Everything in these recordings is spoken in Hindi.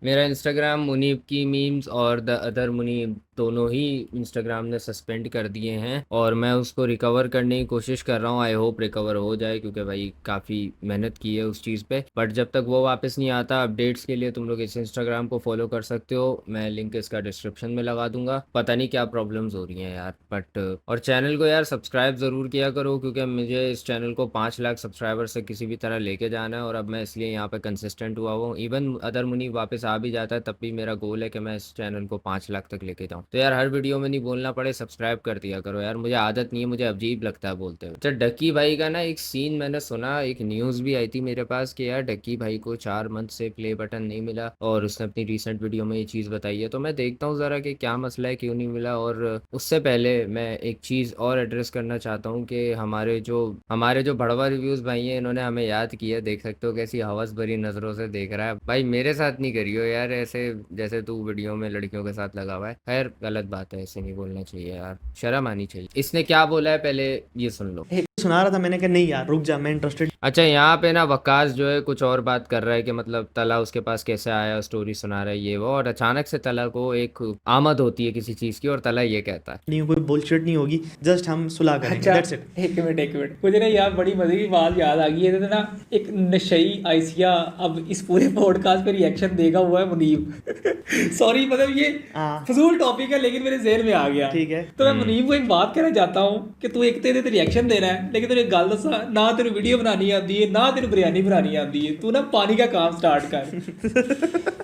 मेरा इंस्टाग्राम मुनीब की मीम्स और द अदर मुनीब दोनों ही इंस्टाग्राम ने सस्पेंड कर दिए हैं और मैं उसको रिकवर करने की कोशिश कर रहा हूँ। आई होप रिकवर हो जाए क्योंकि भाई काफ़ी मेहनत की है उस चीज़ पे। बट जब तक वो वापस नहीं आता, अपडेट्स के लिए तुम लोग इस इंस्टाग्राम को फॉलो कर सकते हो। मैं लिंक इसका डिस्क्रिप्शन में लगा दूंगा। पता नहीं क्या प्रॉब्लम्स हो रही हैं यार, बट और चैनल को यार सब्सक्राइब ज़रूर किया करो क्योंकि मुझे इस चैनल को 5 लाख सब्सक्राइबर से किसी भी तरह लेके जाना है और अब मैं इसलिए यहाँ पे कंसिस्टेंट हुआ हूँ। इवन अदर मुनी वापस आ भी जाता है तब भी मेरा गोल है कि मैं इस चैनल को 5 लाख तक लेके जाऊँ। तो यार हर वीडियो में नहीं बोलना पड़े, सब्सक्राइब कर दिया करो यार, मुझे आदत नहीं है, मुझे अजीब लगता है बोलते हुए। अच्छा, डक्की भाई का ना एक सीन मैंने सुना, एक न्यूज़ भी आई थी मेरे पास कि यार डक्की भाई को 4 मंथ से प्ले बटन नहीं मिला और उसने अपनी रिसेंट वीडियो में ये चीज़ बताई है। तो मैं देखता हूँ ज़रा कि क्या मसला है, क्यों नहीं मिला। और उससे पहले मैं एक चीज़ और एड्रेस करना चाहता हूँ कि हमारे जो भड़वा रिव्यूज़ भाई हैं, इन्होंने हमें याद किया। देख सकते हो कैसी हवस भरी नज़रों से देख रहा है भाई। मेरे साथ नहीं करियो यार ऐसे, जैसे तू वीडियो में लड़कियों के साथ लगा हुआ है। खैर गलत बात है, ऐसे नहीं बोलना चाहिए यार, शर्म आनी चाहिए। इसने क्या बोला है पहले ये सुन लो। सुना रहा था, मैंने कहा नहीं यार रुक जा, मैं इंटरेस्टेड। अच्छा, यहाँ पे ना वकास जो है कुछ और बात कर रहा है कि मतलब तला उसके पास कैसे आया, स्टोरी सुना रहा है ये वो, और अचानक से तला को एक आमद होती है किसी चीज़ की और तला ये कहता है। नहीं, कोई बुलशिट नहीं होगी, जस्ट हम सुलह करेंगे, अच्छा, दैट्स इट। एक मिनट मुझे ना यार बड़ी मजे की बात याद आ गई है तो ना। एक नशई आइसिया अब इस पूरे पॉडकास्ट पे रिएक्शन देगा हुआ है मुनीब। सॉरी, मतलब ये हाँ फजूल टॉपिक है लेकिन मेरे जेहन में आ गया। ठीक है। तो मैं मुनीब को एक बात कहना चाहता हूँ कि तू एक तेरे रिएक्शन दे रहा है लेकिन तेरे गल दसा ना, तेरे वीडियो बनानी आती है ना तेरे बिरयानी बनानी आती है। तू ना पानी का काम स्टार्ट कर।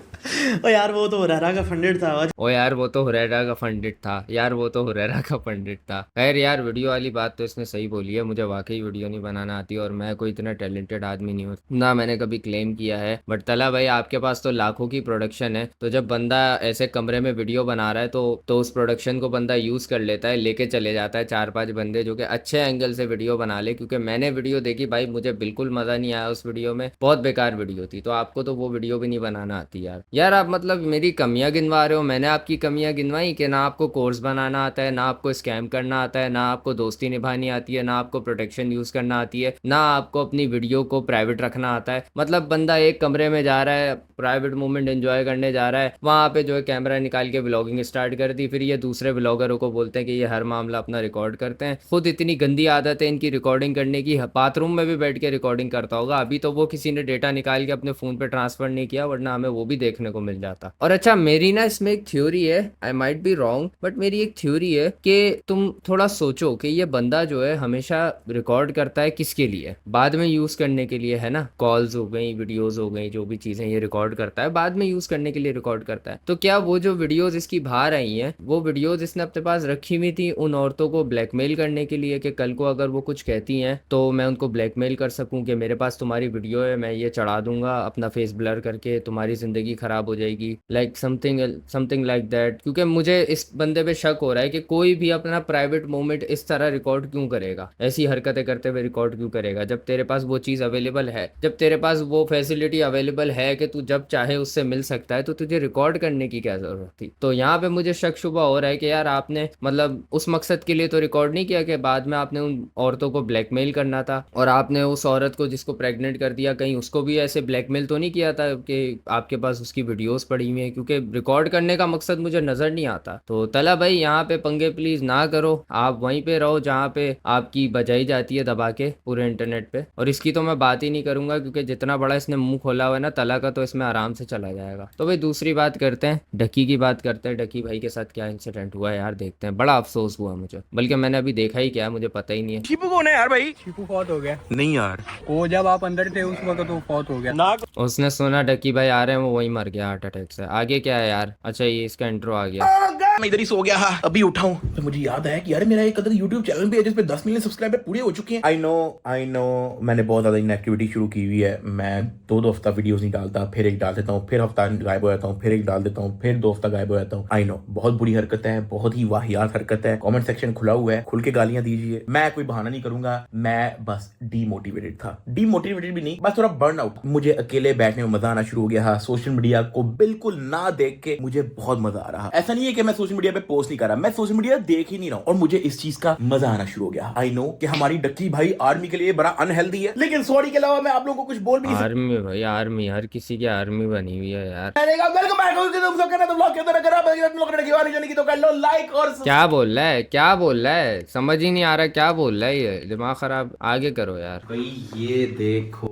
ओ यार वो तो हुरैरा का फंडेड था आज। ओ यार वो तो हुरैरा का फंडित था, यार वो तो हुरैरा का पंडित था। खैर यार, वीडियो वाली बात तो इसने सही बोली है, मुझे वाकई वीडियो नहीं बनाना आती और मैं कोई इतना टैलेंटेड आदमी नहीं हूँ ना, मैंने कभी क्लेम किया है। बट तला भाई आपके पास तो लाखों की प्रोडक्शन है, तो जब बंदा ऐसे कमरे में वीडियो बना रहा है तो उस प्रोडक्शन को बंदा यूज़ कर लेता है, लेके चले जाता है 4-5 बंदे जो कि अच्छे एंगल से वीडियो बना ले। क्योंकि मैंने वीडियो देखी भाई, मुझे बिल्कुल मज़ा नहीं आया उस वीडियो में, बहुत बेकार वीडियो थी। तो आपको तो वो वीडियो भी नहीं बनाना आती यार। यार आप मतलब मेरी कमियां गिनवा रहे हो, मैंने आपकी कमियां गिनवाई कि ना आपको कोर्स बनाना आता है, ना आपको स्कैम करना आता है, ना आपको दोस्ती निभानी आती है, ना आपको प्रोटेक्शन यूज़ करना आती है, ना आपको अपनी वीडियो को प्राइवेट रखना आता है। मतलब बंदा एक कमरे में जा रहा है, प्राइवेट मोमेंट एंजॉय करने जा रहा है, वहाँ पे जो है कैमरा निकाल के व्लॉगिंग स्टार्ट कर दी। फिर ये दूसरे व्लॉगरों को बोलते हैं कि ये हर मामला अपना रिकॉर्ड करते हैं। खुद इतनी गंदी आदत है इनकी रिकॉर्डिंग करने की, बाथरूम में भी बैठ के रिकॉर्डिंग करता होगा। अभी तो वो किसी ने डेटा निकाल के अपने फ़ोन पे ट्रांसफ़र नहीं किया, वरना हमें वो भी देखने को मिल जाता। और अच्छा, मेरी ना इसमें एक थ्योरी है, I might be wrong, but मेरी एक थ्योरी है कि तुम थोड़ा सोचो कि ये बंदा जो है हमेशा रिकॉर्ड करता है किसके लिए, बाद में यूज़ करने के लिए, है ना। कॉल्स हो गई, वीडियोस हो गई, जो भी चीज़ें ये रिकॉर्ड करता है बाद में यूज़ करने के लिए रिकॉर्ड करता है। तो क्या वो जो वीडियोस इसकी बाहर आई हैं, वो वीडियोस इसने अपने पास रखी हुई थी उन औरतों को ब्लैकमेल करने के लिए कि कल को अगर वो कुछ कहती हैं तो मैं उनको ब्लैकमेल कर सकूं कि मेरे पास तुम्हारी वीडियो है, मैं ये चढ़ा दूंगा अपना फेस ब्लर करके, तुम्हारी ज़िंदगी ख़राब हो जाएगी, लाइक समथिंग लाइक दैट। क्योंकि मुझे इस बंदे पे शक हो रहा है कि कोई भी अपना प्राइवेट मोमेंट इस तरह रिकॉर्ड क्यों करेगा, ऐसी हरकतें करते हुए रिकॉर्ड क्यों करेगा, जब तेरे पास वो चीज़ अवेलेबल है, जब तेरे पास वो फैसिलिटी अवेलेबल है कि तू जब चाहे उससे मिल सकता है, तो तुझे रिकॉर्ड करने की क्या ज़रूरत थी। तो यहाँ पे मुझे शक शुबा हो रहा है कि यार आपने मतलब उस मकसद के लिए तो रिकॉर्ड नहीं किया कि बाद में आपने उन औरतों को ब्लैकमेल करना था, और आपने उस औरत को जिसको प्रेग्नेंट कर दिया कहीं उसको भी ऐसे ब्लैकमेल तो नहीं किया था कि आपके पास उसकी वीडियोस पड़ी हुई हैं, क्योंकि रिकॉर्ड करने का मकसद मुझे नज़र नहीं आता। तो तला भाई यहाँ पे पंगे प्लीज़ ना करो, आप वहीं पे रहो जहाँ पे आपकी बजाई जाती है दबा के पूरे इंटरनेट पे। और इसकी तो मैं बात ही नहीं करूंगा क्योंकि जितना बड़ा इसने मुंह खोला हुआ है ना तला का, तो इसमें आराम से चला जाएगा। तो भाई दूसरी बात करते हैं, डकी की बात करते हैं। डकी भाई के साथ क्या इंसिडेंट हुआ है यार, देखते हैं। बड़ा अफसोस हुआ मुझे, बल्कि मैंने अभी देखा ही क्या है, मुझे पता ही नहीं है। शीपू कौन है यार भाई? शीपू फौत हो गया। नहीं यार, वो जब आप अंदर थे उस वक्त वो फौत हो गया ना उसने सुना डकी भाई आ रहे हैं, वो वहीं मर गया हार्ट अटैक से। आगे क्या है यार? अच्छा, ये इसका इंट्रो आ गया। मैं इधर ही सो गया। हाँ, अभी उठा हूँ तो मुझे याद आया कि यार मेरा एक अदर YouTube चैनल भी है जिस पे 10 मिलियन सब्सक्राइबर पूरे हो चुके हैं। आई नो मैंने बहुत ज्यादा इनएक्टिविटी शुरू की हुई है। मैं 2 हफ्ता वीडियोस नहीं डालता, फिर एक डाल देता हूँ, फिर हफ्ता गायब हो जाता हूँ, फिर एक डाल देता हूँ, फिर 2 हफ्ता गायब हो जाता हूँ। आई नो बहुत बुरी हरकत है, बहुत ही वाहियात हरकत है। कमेंट सेक्शन खुला हुआ है, खुल के गालियां दीजिए, मैं कोई बहाना नहीं करूंगा। मैं बस डीमोटिवेटेड था, डीमोटिवेटेड भी नहीं, बस थोड़ा बर्न आउट। मुझे अकेले बैठने में मजा आना शुरू हो गया। सोशल मीडिया को बिल्कुल ना देख के मुझे बहुत मजा आ रहा। ऐसा नहीं है कि मैं सोशल सोशल मीडिया पे पोस्ट नहीं कर रहा, मैं सोशल मीडिया देख ही नहीं रहा हूं और मुझे इस चीज का मजा आना शुरू हो गया। आई नो कि हमारी डक्की भाई आर्मी के लिए बड़ा अनहेल्दी है, लेकिन सॉरी के अलावा मैं आप लोगों को कुछ बोल भी नहीं आर्मी भाई, आर्मी हर किसी की आर्मी बनी हुई है यार। सकता। वेलकम बैक, तुम सब कहना तो ब्लॉग के अंदर करा तुम लोग ने दीवानी जाने की तो कर लो लाइक और क्या बोल रहा है, क्या बोल रहा है, समझ ही नहीं आ रहा क्या बोल रहा है ये, दिमाग खराब। आगे करो यार। भाई ये देखो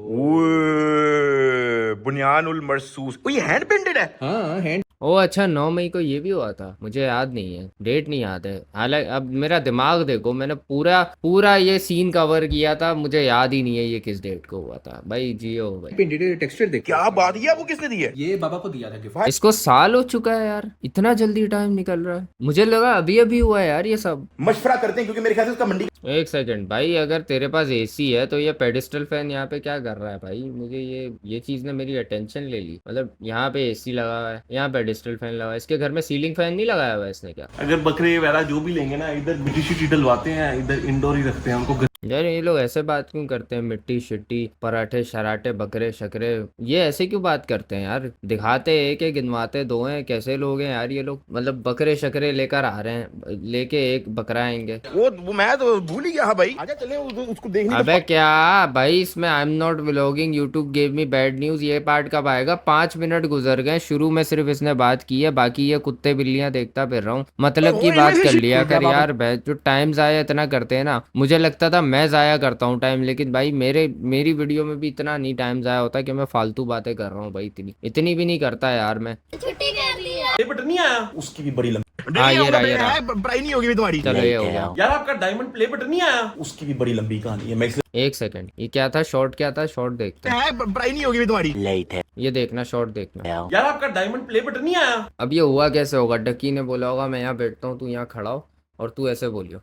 बुनियान उल मरसूस, ये हैंड पेंटेड है। हाँ हैंड ओ अच्छा, 9 मई को ये भी हुआ था, मुझे याद नहीं है, डेट नहीं याद है। हालांकि अब मेरा दिमाग देखो, मैंने पूरा ये सीन कवर किया था, मुझे याद ही नहीं है ये किस डेट को हुआ था। भाई जियो भाई। पेंटेड टेक्सचर देख, क्या बात, ये आपको किसने दी है? ये बाबा को दिया था गिफ्ट। इसको साल हो चुका है यार, इतना जल्दी टाइम निकल रहा है। मुझे लगा अभी अभी हुआ है यार ये सब। मशवरा करते हैं क्योंकि मेरे ख्याल से उसका मंडी। एक सेकंड भाई, अगर तेरे पास एसी है तो ये पेडिस्टल फैन यहाँ पे क्या कर रहा है भाई? मुझे ये चीज ने मेरी अटेंशन ले ली। मतलब यहाँ पे एसी लगा हुआ है, यहाँ पेडिस्टल फैन लगा हुआ है, इसके घर में सीलिंग फैन नहीं लगाया हुआ है इसने क्या? अगर बकरे वगैरह जो भी लेंगे ना, इधर मिट्टी शिट्टी डलवाते हैं, इधर इंडोर ही रखते हैं उनको। यार ये लोग ऐसे बात क्यों करते हैं? मिट्टी शिट्टी, पराठे शराठे, बकरे शकरे, ये ऐसे क्यों बात करते हैं यार? दिखाते एक है, गिनवाते दो हैं। कैसे लोग हैं यार ये लोग? मतलब बकरे शकरे लेकर आ रहे हैं, लेके एक बकरा आएंगे। वो मैं तो भूल ही गया। हाँ भाई आजा चले उसको देखने। अबे क्या भाई, इसमें I am not vlogging, YouTube gave me bad news, ये पार्ट कब आएगा? 5 मिनट गुजर गए, शुरू में सिर्फ इसने बात की है, बाकी ये कुत्ते बिल्लियां देखता फिर रहा हूँ। मतलब की बात कर लिया कर यार। जो टाइम जाया इतना करते हैं ना, मुझे लगता था मैं जाया करता हूँ टाइम, लेकिन भाई मेरी वीडियो में भी इतना नहीं टाइम जाया होता कि मैं फालतू बातें कर रहा हूँ भाई। इतनी भी नहीं करता यार मैं। छुट्टी कर ली है। बट नहीं आया उसकी भी बड़ी लंबी। हाँ ये रहा पढ़ाई नहीं होगी तुम्हारी। चलो ये हो गया। यार, आपका डायमंड प्ले बटन नहीं आया। उसकी भी बड़ी लंबी कहानी है, मैं इसलिए। एक सेकंड, ये क्या था? शॉर्ट क्या था? शॉर्ट देखते हैं। पढ़ाई नहीं होगी तुम्हारी। ये देखना, शॉर्ट देखना। यार, आपका डायमंड प्ले बटन नहीं आया। अब ये हुआ कैसे होगा? डक्की ने बोला होगा मैं यहाँ बैठता हूँ, तू यहाँ खड़ा हो, और तू ऐसे बोलियो,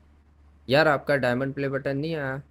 यार आपका डायमंड प्ले बटन नहीं आया।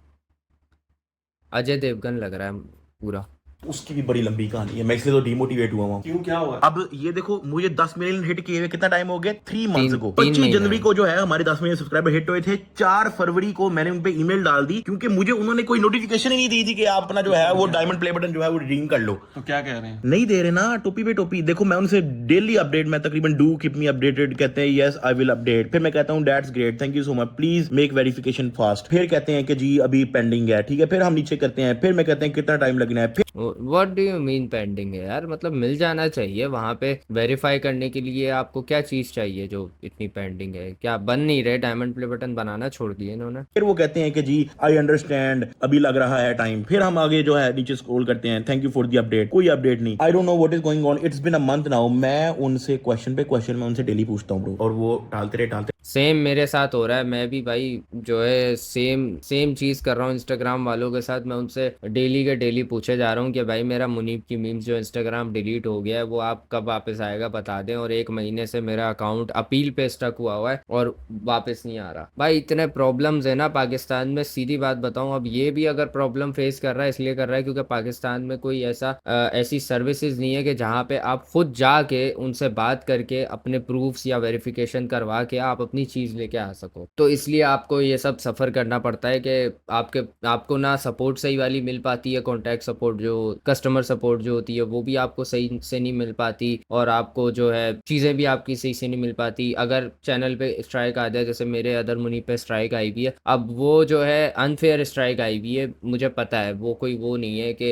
अजय देवगन लग रहा है पूरा। उसकी भी बड़ी लंबी कहानी है, मैं इसलिए तो डिमोटिवेट हुआ हूँ। क्यों, क्या हुआ? अब ये देखो, मुझे 10 मिलियन हिट किए हुए कितना टाइम हो गया? 3 मंथ्स को। 3 25 जनवरी को जो है हमारे 10 मिलियन सब्सक्राइबर हिट हुए थे। 4 फरवरी को मैंने उन पे ईमेल डाल दी क्योंकि मुझे उन्होंने कोई नोटिफिकेशन ही नहीं दी थी कि आप अपना जो है वो डायमंड प्ले बटन जो है वो रिडीम कर लो। तो क्या कह रहे हैं? नहीं दे रहे ना, टोपी पे टोपी। देखो मैं उनसे डेली अपडेट, मैं तकरीबन डू कीप मी अपडेटेड, कहते हैं यस आई विल अपडेट। फिर मैं कहता हूँ that's great, thank you so much, please make verification fast. फिर कहते हैं कि जी अभी पेंडिंग है, ठीक है। फिर हम नीचे करते हैं, फिर मैं कहते हैं कितना टाइम लगना है। फिर what do you mean pending है यार? मतलब मिल जाना चाहिए वहां पे वेरीफाई करने के लिए। आपको क्या चीज चाहिए जो इतनी पेंडिंग है? क्या बन नहीं रहे? डायमंड प्ले बटन बनाना छोड़ दिए इन्होंने? फिर वो कहते हैं कि जी आई अंडरस्टैंड, अभी लग रहा है टाइम। फिर हम आगे जो है नीचे स्क्रॉल करते हैं, thank you for the update. कोई अपडेट नहीं। I don't know what is going on, it's been a month now. मैं उनसे क्वेश्चन पे क्वेश्चन मैं उनसे डेली पूछता हूँ ब्रो, और वो टालते रहे। सेम मेरे साथ हो रहा है। मैं भी भाई जो है सेम चीज कर रहा हूँ इंस्टाग्राम वालों के साथ। मैं उनसे डेली के डेली पूछे जा रहा हूँ कि भाई मेरा मुनीब की मीम्स जो इंस्टाग्राम डिलीट हो गया है वो आप कब वापस आएगा बता दें। और 1 महीने से मेरा अकाउंट अपील पे स्टक हुआ हुआ है और वापस नहीं आ रहा। भाई इतने प्रॉब्लम्स है ना पाकिस्तान में, सीधी बात बताऊं। अब ये भी अगर प्रॉब्लम फेस कर रहा है, इसलिए कर रहा है क्योंकि पाकिस्तान में कोई ऐसी सर्विसेज नहीं है कि जहाँ पे आप खुद जाके उनसे बात करके अपने प्रूफ्स या वेरिफिकेशन करवा के आप अपनी चीज लेके आ सको। तो इसलिए आपको ये सब सफर करना पड़ता है कि आपको ना सपोर्ट सही वाली मिल पाती है, कॉन्टैक्ट सपोर्ट जो कस्टमर सपोर्ट जो होती है वो भी आपको सही से नहीं मिल पाती, और आपको जो है चीजें भी आपकी सही से नहीं मिल पाती। अगर चैनल पे स्ट्राइक आ जाए, जैसे मेरे अदर मुनी पे स्ट्राइक आई हुई है, अब वो जो है अनफेयर स्ट्राइक आई हुई है, मुझे पता है वो कोई वो नहीं है कि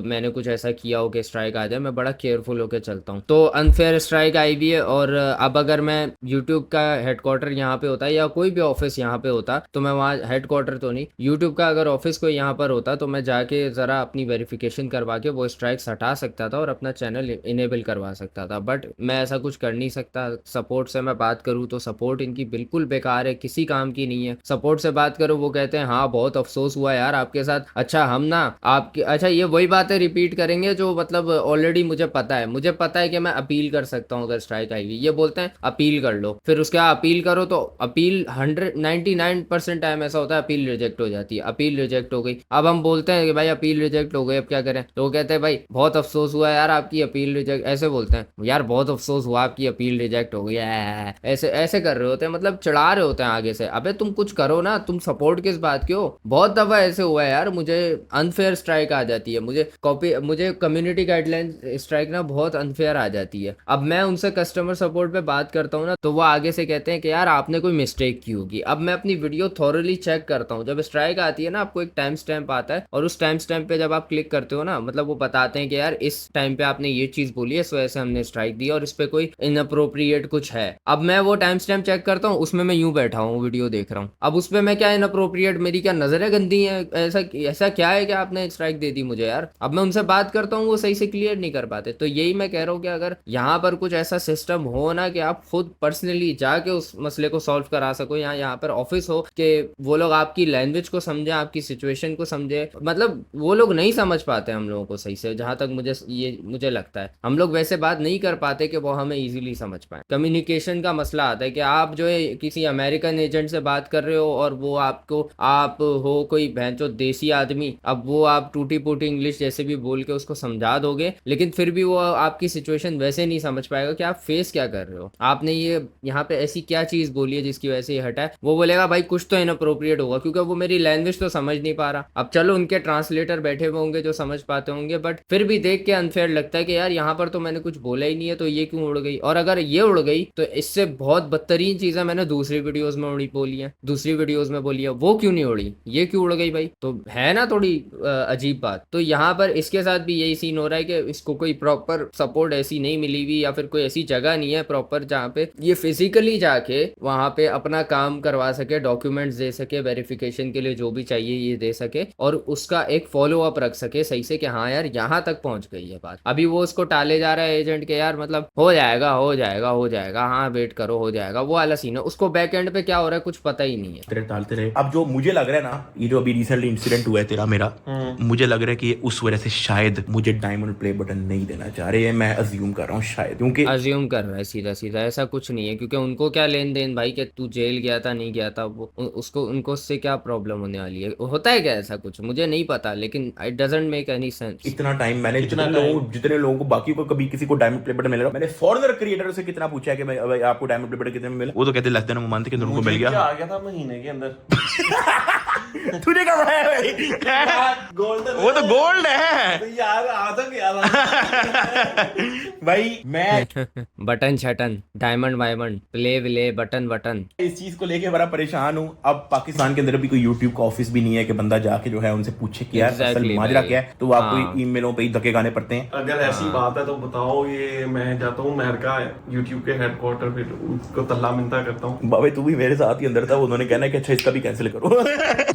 मैंने कुछ ऐसा किया हो कि स्ट्राइक आ जाए। मैं बड़ा केयरफुल होकर चलता हूँ। तो अनफेयर स्ट्राइक आई हुई है, और अब अगर मैं यूट्यूब का हेडक्वार्टर यहाँ पे होता या कोई भी ऑफिस यहाँ पे होता तो मैं वहाँ, हेडक्वार्टर तो नहीं, यूट्यूब का अगर ऑफिस कोई यहाँ पर होता तो मैं जाके जरा अपनी वेरिफिकेशन करवा के वो स्ट्राइक्स हटा सकता था और अपना चैनल इनेबल करवा सकता था। बट मैं ऐसा कुछ कर नहीं सकता। सपोर्ट से मैं बात करूँ तो सपोर्ट इनकी बिल्कुल बेकार है, किसी काम की नहीं है। सपोर्ट से बात करो, वो कहते हैं हाँ बहुत अफसोस हुआ यार आपके साथ। अच्छा हम ना आपके, अच्छा ये वही बातें रिपीट करेंगे जो मतलब ऑलरेडी मुझे पता है कि मैं अपील कर सकता हूँ अगर स्ट्राइक आई हुई। ये बोलते हैं अपील कर लो, फिर उसके बाद अपील करो तो अपील 99% टाइम ऐसा होता है अपील रिजेक्ट हो जाती है। अपील रिजेक्ट हो गई, अब हम बोलते हैं कि भाई अपील रिजेक्ट हो गई, अब क्या करें? तो वो कहते हैं भाई बहुत अफसोस हुआ यार आपकी अपील रिजेक्ट, ऐसे बोलते हैं यार बहुत अफसोस हुआ आपकी अपील रिजेक्ट हो गई, ऐसे ऐसे कर रहे होते हैं, मतलब चढ़ा रहे होते हैं आगे से। अबे तुम कुछ करो ना, तुम सपोर्ट किस बात के हो? बहुत दफा ऐसे हुआ है यार, मुझे अनफेयर स्ट्राइक आ जाती है, मुझे कम्युनिटी गाइडलाइन स्ट्राइक ना बहुत अनफेयर आ जाती है। अब मैं उनसे कस्टमर सपोर्ट पे बात करता हूँ ना, तो वो आगे से कहते हैं कि यार आपने कोई मिस्टेक की होगी। अब मैं अपनी वीडियो थॉरली चेक करता हूँ, जब स्ट्राइक आती है ना आपको एक टाइम स्टैम्प आता है, और उस टाइम स्टैम्प पे जब आप क्लिक करते हो ना, मतलब वो बताते हैं कि यार इस टाइम पे आपने ये चीज बोली है, इस वजह से हमने स्ट्राइक दी और इस पे कोई इनअप्रोप्रिएट कुछ है। अब मैं वो टाइम स्टैम्प चेक करता हूँ, उसमें मैं यूं बैठा हूँ वीडियो देख रहा हूँ, अब उस पे मैं क्या इनअप्रोप्रिएट, मेरी क्या नजरें गंदी है? ऐसा क्या है कि आपने स्ट्राइक दे दी मुझे यार? अब मैं उनसे बात करता हूँ, वो सही से क्लियर नहीं कर पाते। तो यही मैं कह रहा हूँ कि अगर यहाँ पर कुछ ऐसा सिस्टम हो ना कि आप खुद पर्सनली जाके उस मसले को सॉल्व करा सको, या यहाँ पर ऑफिस हो कि वो लोग आपकी लैंग्वेज को समझे, आपकी सिचुएशन को समझे। मतलब वो लोग नहीं समझ पाते हम लोगों को सही से, जहां तक मुझे लगता है हम लोग वैसे बात नहीं कर पाते कि वो हमें इजीली समझ पाए। कम्युनिकेशन का मसला आता है कि आप जो है किसी अमेरिकन एजेंट से बात कर रहे हो और वो आप हो कोई भैंचो देसी आदमी, अब वो आप टूटी फूटी इंग्लिश जैसे भी बोल के उसको समझा दोगे, लेकिन फिर भी वो आपकी सिचुएशन वैसे नहीं समझ पाएगा कि आप फेस क्या कर रहे हो, आपने ये यहाँ पे ऐसी क्या चीज बोली है जिसकी वजह से ये हटा है। वो बोलेगा भाई कुछ तो इनअप्रोप्रिएट होगा, क्योंकि वो मेरी लैंग्वेज तो समझ नहीं पा रहा। अब चलो उनके ट्रांसलेटर बैठे हुए होंगे जो समझ पाते होंगे, बट फिर भी देख के अनफेयर लगता है कि यार यहाँ पर तो मैंने कुछ बोला ही नहीं है, तो ये क्यों उड़ गई? और अगर ये उड़ गई तो इससे बहुत बदतरीन चीजें मैंने दूसरी वीडियोस में बोली है, वो क्यों नहीं उड़ी, ये क्यों उड़ गई भाई? तो है ना थोड़ी अजीब बात। तो यहाँ पर इसके साथ भी यही सीन हो रहा है कि इसको कोई प्रॉपर सपोर्ट ऐसी नहीं मिली हुई, या फिर कोई ऐसी जगह नहीं है प्रॉपर जहाँ पे ये फिजिकली जाके वहां पे अपना काम करवा सके, डॉक्यूमेंट्स दे सके, वेरिफिकेशन के लिए जो भी चाहिए ये दे सके, और उसका एक फॉलो अप रख सके सही से कि हाँ यार यहाँ तक पहुंच गई है बात। अभी वो उसको टाले जा रहा है एजेंट के, यार मतलब हो जाएगा, हाँ वेट करो हो जाएगा, वो वाला सीन है। उसको बैक एंड पे क्या हो रहा है कुछ पता ही नहीं है। तेरे टालते रहे। अब जो मुझे लग रहा है ना, ये जो अभी रिसेंटली इंसिडेंट हुआ है तेरा मेरा, मुझे लग रहा है कि उस वजह से शायद मुझे डायमंड प्ले बटन नहीं देना चाह रहे हैं। मैं अज्यूम कर रहा हूँ शायद, क्योंकि अज्यूम कर रहा है सीधा, ऐसा कुछ नहीं है, क्योंकि उनको क्या लेन देन भाई कि तू जेल गया था नहीं गया था, वो उनको उससे क्या प्रॉब्लम होने वाली है? होता है क्या ऐसा कुछ? मुझे नहीं पता, लेकिन it doesn't make any sense. इतना टाइम मैंने जितने लोगों को बाकी को कभी किसी को डायमंड प्ले बटन मिल रहा, मैंने फॉरेनर क्रिएटर से कितना पूछा है कि भाई आपको डायमंड प्ले बटन कितने में मिला, वो तो कहते लेस देन मंथ के अंदर उनको मिल गया। आ गया था महीने के अंदर। तूने कब आया भाई? गोल्डन वो तो गोल्ड है तो यार आधा गया था भाई। मैं बटन छटन डायमंड वायमंड प्ले विले बटन इस चीज को लेके बड़ा परेशान हूँ। अब पाकिस्तान के अंदर भी कोई यूट्यूब का ऑफिस भी नहीं है कि बंदा जाके जो है उनसे पूछे कि यार असल माजरा क्या है, तो आपको ईमेलों पे ही धक्के खाने पड़ते हैं। अगर ऐसी बात है तो बताओ, ये मैं जाता हूँ अमेरिका यूट्यूब के हेडक्वार्टर पे, उसको तल्ला मिनता करता हूँ। बाबे तू भी मेरे साथ ही अंदर था, उन्होंने कहना कि अच्छा इसका भी कैंसिल करो।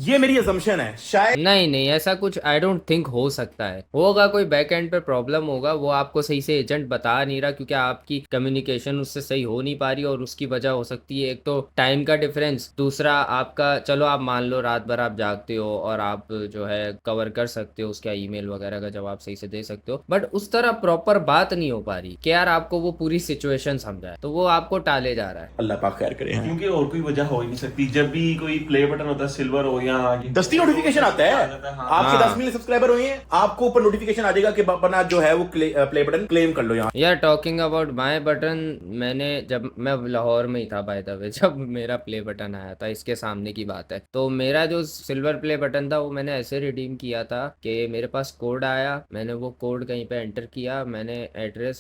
ये मेरी असम्पशन है शायद। नहीं ऐसा कुछ आई डोंट थिंक हो सकता है। होगा कोई बैक एंड पे प्रॉब्लम होगा, वो आपको सही से एजेंट बता नहीं रहा क्योंकि आपकी कम्युनिकेशन उससे सही हो नहीं पा रही, और उसकी वजह हो सकती है एक तो टाइम का डिफरेंस, दूसरा आपका चलो आप मान लो रात भर आप जागते हो और आप जो है कवर कर सकते हो उसका ईमेल वगैरह का जवाब सही से दे सकते हो, बट उस तरह प्रॉपर बात नहीं हो पा रही कि यार आपको वो पूरी सिचुएशन समझाए, तो वो आपको टाले जा रहा है। अल्लाह पाक खैर करे। क्योंकि और कोई वजह हो ही नहीं सकती। जब भी कोई प्ले बटन होता है सिल्वर हो या 10 नोटिफिकेशन आता है, आपके 10 मिलियन सब्सक्राइबर हुए हैं, आपको ऊपर नोटिफिकेशन आ जाएगा कि अपना जो है वो प्ले बटन क्लेम कर लो। यहाँ यार टॉकिंग अबाउट माय बटन, मैंने जब मैं लाहौर में ही था बाय द वे, जब मेरा प्ले बटन आया था, इसके सामने की बात है, तो मेरा जो सिल्वर प्ले बटन था वो मैंने ऐसे रिडीम किया था कि मेरे पास कोड आया, मैंने वो कोड कहीं पे एंटर किया, मैंने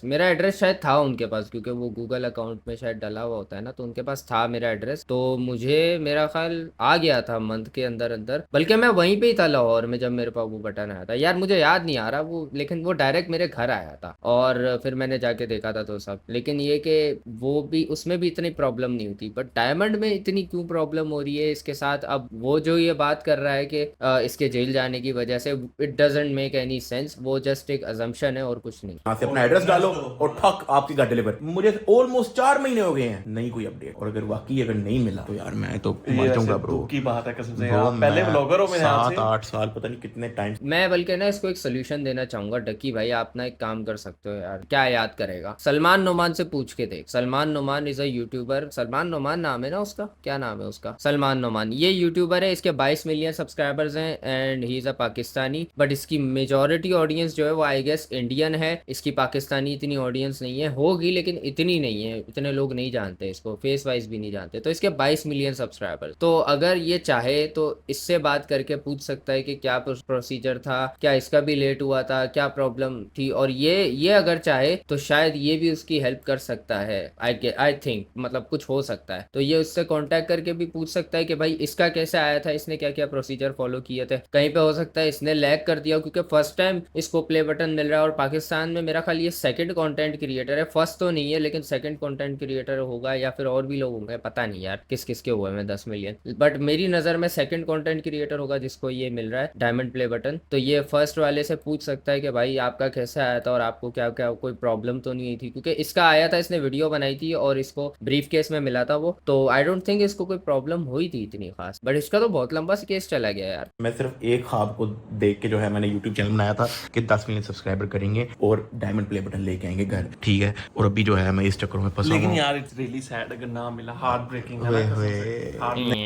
मेरा एड्रेस शायद था उनके पास क्योंकि वो गूगल अकाउंट में शायद डला हुआ होता है ना, तो उनके पास था मेरा एड्रेस, तो मुझे मेरा ख्याल आ गया था मंथ के अंदर अंदर, बल्कि मैं वहीं पे ही था लाहौर में जब मेरे पास वो बटन आया था। यार मुझे याद नहीं आ रहा वो, लेकिन वो डायरेक्ट मेरे घर आया था और फिर मैंने जाके देखा था तो सब, लेकिन ये कि वो भी उसमें भी इतनी प्रॉब्लम नहीं होती, बट डायमंड में इतनी क्यों प्रॉब्लम हो रही है इसके साथ? अब वो जो ये बात कर रहा है कि इसके जेल जाने की वजह से, it doesn't make any sense, वो जस्ट एक अजम्पशन है और कुछ नहीं। यहाँ से अपना एड्रेस डालो और ठक आपकी घर डिलीवर। मुझे ऑलमोस्ट 4 महीने हो गए हैं, नहीं कोई अपडेट, और अगर वाकई अगर नहीं मिला तो यार मैं तो मर जाऊंगा ब्रो की बात है कसम से। आप पहले ब्लॉगर हो मेरे यहाँ से 7-8 साल, पता नहीं कितने टाइम मैं बल्कि ना इसको एक सोल्यूशन देना चाहूंगा। डकी भाई आप ना एक काम कर सकते हो यार, क्या याद करेगा, सलमान नोमान से पूछ के देख। Salman Noman is a YouTuber, Salman Noman नाम है ना उसका, क्या नाम है उसका, सलमान नोमान। ये यूट्यूबर है, इसके 22 मिलियन सब्सक्राइबर्स हैं and he is a Pakistani, but इसकी मेजोरिटी ऑडियंस जो है वो आई गेस इंडियन है। इसकी पाकिस्तानी इतनी ऑडियंस नहीं है, होगी लेकिन इतनी नहीं है, इतने लोग नहीं जानते इसको, फेस वाइज भी नहीं जानते। तो इसके 22 मिलियन सब्सक्राइबर्स, तो अगर ये चाहे तो इससे बात करके पूछ सकता है कि क्या प्रोसीजर था, क्या इसका भी लेट हुआ था, क्या प्रॉब्लम थी, और ये अगर चाहे तो शायद ये भी उसकी हेल्प कर सकता है। आई थिंक मतलब कुछ हो सकता है, तो ये उससे कांटेक्ट करके भी पूछ सकता है कि भाई इसका कैसे आया था, इसने क्या क्या प्रोसीजर फॉलो किए थे। कहीं पे हो सकता है इसने लैग कर दिया क्योंकि फर्स्ट टाइम इसको प्ले बटन मिल रहा है, और पाकिस्तान में मेरा ख्याल ये सेकंड कंटेंट क्रिएटर है, फर्स्ट तो नहीं है लेकिन सेकंड कंटेंट क्रिएटर होगा, या फिर और भी लोग होंगे, पता नहीं यार किस किस के हुए हैं 10 मिलियन, बट मेरी नज़र में सेकंड कंटेंट क्रिएटर होगा जिसको ये मिल रहा है डायमंड प्ले बटन। तो ये फर्स्ट वाले से पूछ सकता है कि भाई आपका कैसे आया था और आपको क्या क्या कोई प्रॉब्लम तो नहीं थी, क्योंकि इसका आया था, इसने वीडियो बनाई थी और इसको ब्रीफ केस में मिला था वो, तो आई डोंट थिंक इसको कोई प्रॉब्लम हुई थी इतनी खास, बट इसका तो बहुत लंबा केस चला गया यार। मैं सिर्फ एक ख्वाब को देख के जो है मैंने YouTube चैनल बनाया था कि 10 मिलियन सब्सक्राइबर करेंगे और डायमंड प्ले बटन लेके आएंगे घर, ठीक है। और अभी जो है मैं इस चक्कर में फंसा लेकिन हूं। यार इट्स रियली सैड अगर ना मिला, हार्ट ब्रेकिंग है ओए ना होए। कसम से,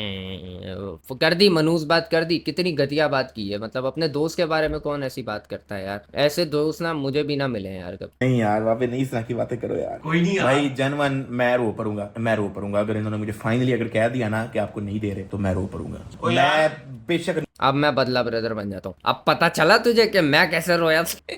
heart- कर दी मनूस बात, कर दी, कितनी घटिया बात की है। मतलब अपने दोस्त के बारे में कौन ऐसी बात करता है यार, ऐसे दोस्त ना मुझे भी ना मिले हैं यार कभी। नहीं यार वहाँ पे नहीं इस तरह की बातें करो यार। कोई नहीं यार। भाई जनवन मैं रो पड़ूंगा अगर इन्होंने मुझे फाइनली अगर कह दिया ना कि आपको नहीं दे रहे तो मैं रो पड़ूंगा। ओ यार। मैं बेशक अब मैं बदला ब्रदर बन जाता हूँ। अब पता चला तुझे कि मैं कैसे रोया था?